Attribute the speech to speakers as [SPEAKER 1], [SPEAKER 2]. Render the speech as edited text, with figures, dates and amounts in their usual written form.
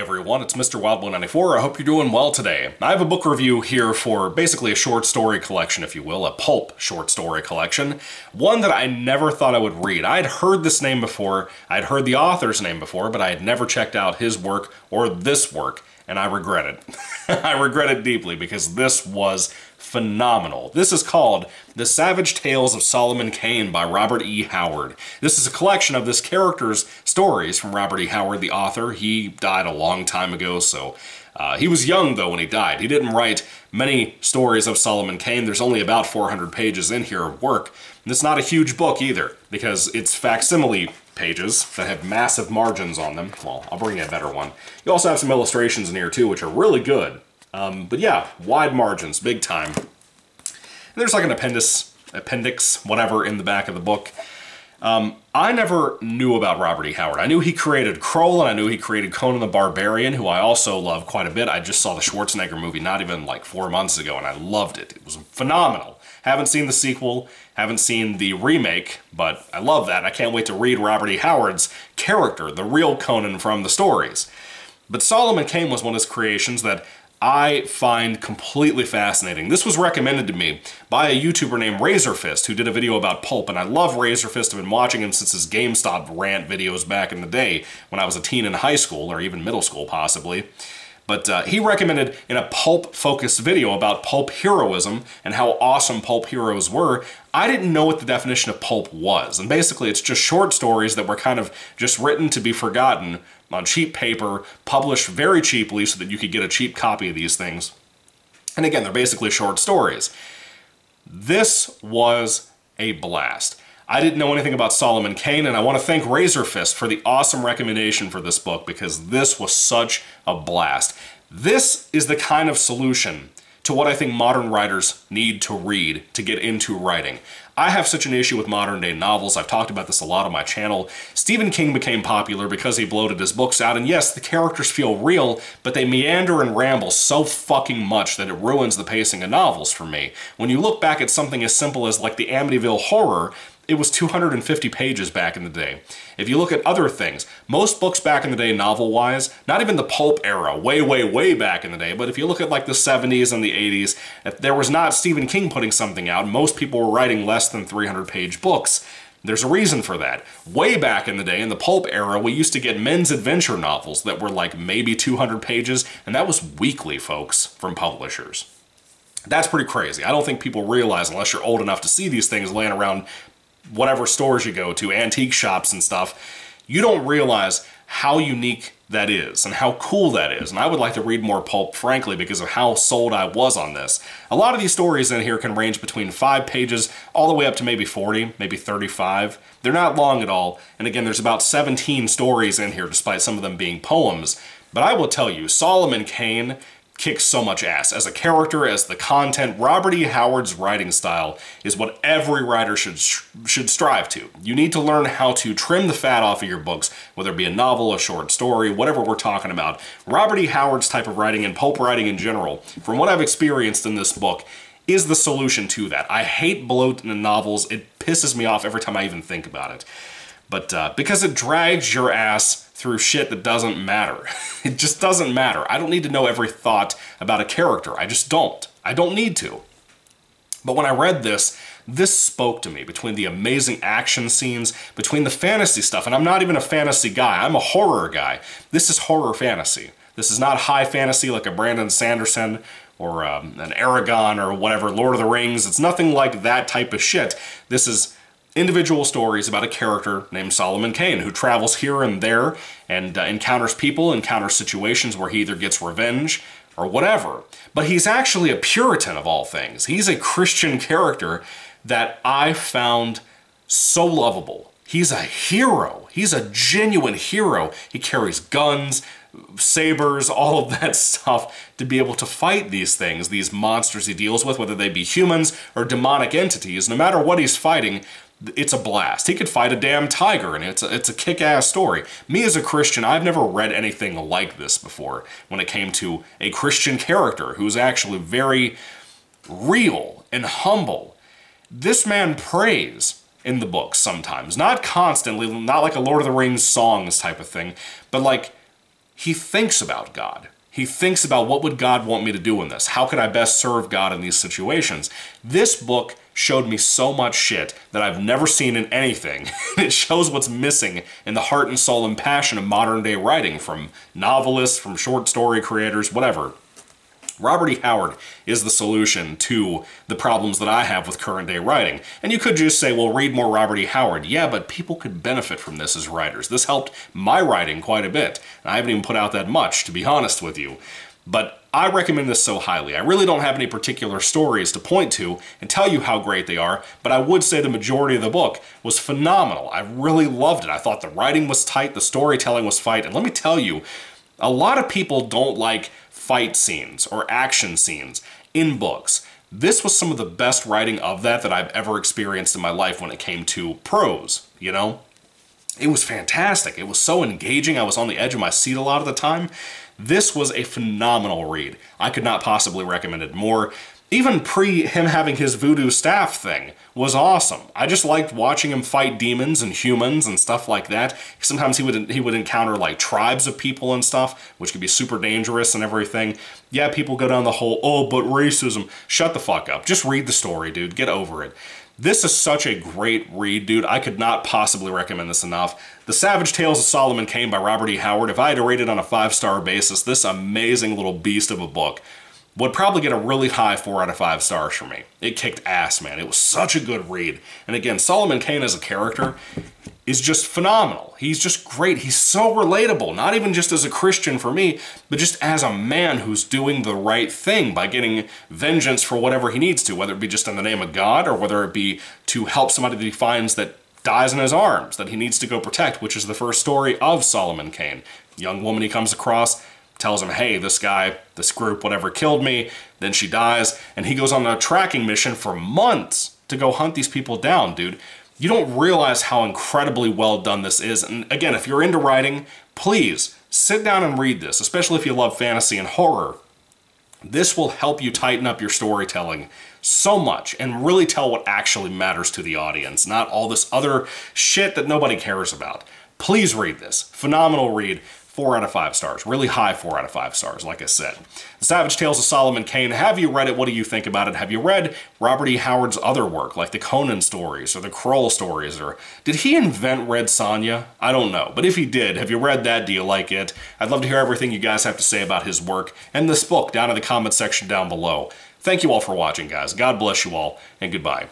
[SPEAKER 1] everyone, it's Mr. Wildboy94. I hope you're doing well today. I have a book review here for basically a short story collection, if you will, a pulp short story collection. One that I never thought I would read. I'd heard this name before, I'd heard the author's name before, but I had never checked out his work or this work, and I regret it. I regret it deeply because this was phenomenal. This is called The Savage Tales of Solomon Kane by Robert E. Howard. This is a collection of this character's stories from Robert E. Howard, the author. He died a long time ago, so he was young, though, when he died. He didn't write many stories of Solomon Kane. There's only about 400 pages in here of work. And it's not a huge book, either, because it's facsimile pages that have massive margins on them. Well, I'll bring you a better one. You also have some illustrations in here, too, which are really good. But yeah, wide margins, big time. And there's like an appendix, whatever, in the back of the book. I never knew about Robert E. Howard. I knew he created Kroll, and I knew he created Conan the Barbarian, who I also love quite a bit. I just saw the Schwarzenegger movie not even like 4 months ago, and I loved it. It was phenomenal. Haven't seen the sequel, haven't seen the remake, but I love that. I can't wait to read Robert E. Howard's character, the real Conan from the stories. But Solomon Kane was one of his creations that I find completely fascinating. This was recommended to me by a YouTuber named Razorfist, who did a video about pulp, and I love Razorfist. I've been watching him since his GameStop rant videos back in the day when I was a teen in high school, or even middle school possibly. But he recommended in a pulp-focused video about pulp heroism and how awesome pulp heroes were. I didn't know what the definition of pulp was, and basically it's just short stories that were kind of just written to be forgotten on cheap paper, published very cheaply so that you could get a cheap copy of these things. And again, they're basically short stories. This was a blast. I didn't know anything about Solomon Kane, and I want to thank Razorfist for the awesome recommendation for this book because this was such a blast. This is the kind of solution to what I think modern writers need to read to get into writing. I have such an issue with modern-day novels. I've talked about this a lot on my channel. Stephen King became popular because he bloated his books out, and yes, the characters feel real, but they meander and ramble so fucking much that it ruins the pacing of novels for me. When you look back at something as simple as like the Amityville Horror, it was 250 pages back in the day. If you look at other things, most books back in the day novel-wise, not even the pulp era, way back in the day, but if you look at like the 70s and the 80s, if there was not Stephen King putting something out, most people were writing less than 300-page books. There's a reason for that. Way back in the day, in the pulp era, we used to get men's adventure novels that were like maybe 200 pages, and that was weekly, folks, from publishers. That's pretty crazy. I don't think people realize, unless you're old enough to see these things laying around whatever stores you go to, antique shops and stuff, you don't realize how unique that is and how cool that is. And I would like to read more pulp, frankly, because of how sold I was on this. A lot of these stories in here can range between 5 pages all the way up to maybe 40, maybe 35. They're not long at all. And again, there's about 17 stories in here, despite some of them being poems. But I will tell you, Solomon Kane kicks so much ass. As a character, as the content, Robert E. Howard's writing style is what every writer should strive to. You need to learn how to trim the fat off of your books, whether it be a novel, a short story, whatever we're talking about. Robert E. Howard's type of writing and pulp writing in general, from what I've experienced in this book, is the solution to that. I hate bloat in novels. It pisses me off every time I even think about it. But because it drags your ass through shit that doesn't matter. It just doesn't matter. I don't need to know every thought about a character. I just don't. I don't need to. But when I read this, this spoke to me, between the amazing action scenes, between the fantasy stuff, and I'm not even a fantasy guy. I'm a horror guy. This is horror fantasy. This is not high fantasy like a Brandon Sanderson or an Aragon or whatever, Lord of the Rings. It's nothing like that type of shit. This is individual stories about a character named Solomon Kane who travels here and there and encounters people, encounters situations where he either gets revenge or whatever. But he's actually a Puritan of all things. He's a Christian character that I found so lovable. He's a hero. He's a genuine hero. He carries guns, sabers, all of that stuff to be able to fight these things, these monsters he deals with, whether they be humans or demonic entities. No matter what he's fighting, it's a blast. He could fight a damn tiger, and it's a kick-ass story. Me as a Christian, I've never read anything like this before when it came to a Christian character who's actually very real and humble. This man prays in the books sometimes. Not constantly, not like a Lord of the Rings songs type of thing, but like he thinks about God. He thinks about what would God want me to do in this? How can I best serve God in these situations? This book showed me so much shit that I've never seen in anything. It shows what's missing in the heart and soul and passion of modern day writing from novelists, from short story creators, whatever. Robert E. Howard is the solution to the problems that I have with current day writing. And you could just say, well, read more Robert E. Howard. Yeah, but people could benefit from this as writers. This helped my writing quite a bit. And I haven't even put out that much, to be honest with you. But I recommend this so highly. I really don't have any particular stories to point to and tell you how great they are, but I would say the majority of the book was phenomenal. I really loved it. I thought the writing was tight, the storytelling was tight, and let me tell you, a lot of people don't like fight scenes or action scenes in books. This was some of the best writing of that I've ever experienced in my life when it came to prose, you know? It was fantastic. It was so engaging. I was on the edge of my seat a lot of the time. This was a phenomenal read. I could not possibly recommend it more. Even pre him having his voodoo staff thing was awesome. I just liked watching him fight demons and humans and stuff like that. Sometimes he would encounter like tribes of people and stuff, which could be super dangerous and everything. Yeah, people go down the whole, oh, but racism. Shut the fuck up. Just read the story, dude. Get over it. This is such a great read, dude. I could not possibly recommend this enough. The Savage Tales of Solomon Kane by Robert E. Howard. If I had to rate it on a 5-star basis, this amazing little beast of a book would probably get a really high 4 out of 5 stars from me. It kicked ass, man. It was such a good read. And again, Solomon Kane as a character is just phenomenal. He's just great. He's so relatable, not even just as a Christian for me, but just as a man who's doing the right thing by getting vengeance for whatever he needs to, whether it be just in the name of God or whether it be to help somebody that he finds that dies in his arms, that he needs to go protect, which is the first story of Solomon Kane. Young woman he comes across, tells him, hey, this guy, this group, whatever, killed me. Then she dies, and he goes on a tracking mission for months to go hunt these people down, dude. You don't realize how incredibly well done this is. And again, if you're into writing, please sit down and read this, especially if you love fantasy and horror. This will help you tighten up your storytelling so much and really tell what actually matters to the audience, not all this other shit that nobody cares about. Please read this. Phenomenal read. 4 out of 5 stars. Really high 4 out of 5 stars, like I said. The Savage Tales of Solomon Kane. Have you read it? What do you think about it? Have you read Robert E. Howard's other work, like the Conan stories or the Kroll stories? Or did he invent Red Sonja? I don't know. But if he did, have you read that? Do you like it? I'd love to hear everything you guys have to say about his work and this book down in the comment section down below. Thank you all for watching, guys. God bless you all, and goodbye.